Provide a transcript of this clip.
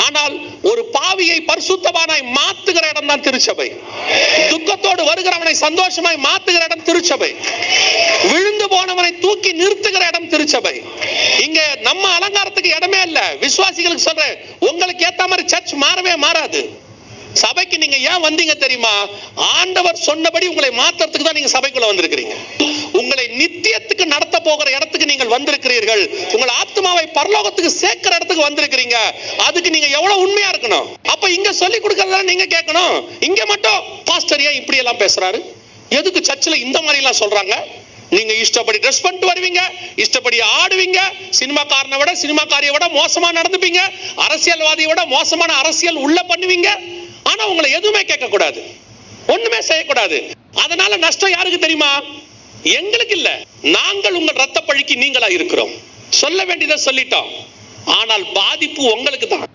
ஆனால் ஒரு பாவியை பரிசுத்தவானாய் மாத்துகிற இடம் தான் திருச்சபை. துக்கத்தோடு வருகிறவனை சந்தோஷமாய் மாத்துகிற இடம் திருச்சபை. விழுந்து போனவனை தூக்கி நிறுத்துகிற இடம் திருச்சபை. இங்க நம்ம அலங்காரத்துக்கு இடமே இல்ல. விசுவாசிகளுக்கு சொல்றேன், உங்களுக்கு ஏத்த மாதிரி சர்ச் மாறவே மாறாது. சபைக்கு நீங்க ஏன் வந்தீங்க தெரியுமா? ஆண்டவர் சொன்னபடி உங்களை மாத்துறதுக்கு தான் நீங்க சபைக்குள்ள வந்திருக்கிறீங்க. உங்களை நித்தியத்துக்கு நடத்த போகிற இடத்துக்கு நீங்கள் வந்திருக்கிறீர்கள். உங்கள் ஆத்மாவை பரலோகத்துக்கு சேர்க்கிற இடத்துக்கு வந்திருக்கிறீங்க. அதுக்கு நீங்க எவ்வளவு உண்மையா இருக்கணும். அப்ப இங்க சொல்லி கொடுக்கறத நீங்க கேட்கணும். இங்க மட்டும் பாஸ்டர் ஏன் இப்படி எல்லாம் பேசுறாரு, எதுக்கு சர்ச்சில் இந்த மாதிரி எல்லாம் சொல்றாங்க? நீங்க இஷ்டப்படி ட்ரெஸ் பண்ணிட்டு வருவீங்க, இஷ்டப்படி ஆடுவீங்க, சினிமாக்காரனை விட சினிமாக்காரியை விட மோசமா நடந்துப்பீங்க, அரசியல்வாதியை விட மோசமான அரசியல் உள்ள பண்ணுவீங்க. ஆனா உங்களை எதுவுமே கேட்க கூடாது, ஒண்ணுமே செய்யக்கூடாது. அதனால நஷ்டம் யாருக்கு தெரியுமா? எங்களுக்கு இல்ல. நாங்கள் உங்கள் ரத்த பழிக்கு நீங்களா இருக்கிறோம். சொல்ல வேண்டியதை சொல்லிட்டோம். ஆனால் பாதிப்பு உங்களுக்கு தான்.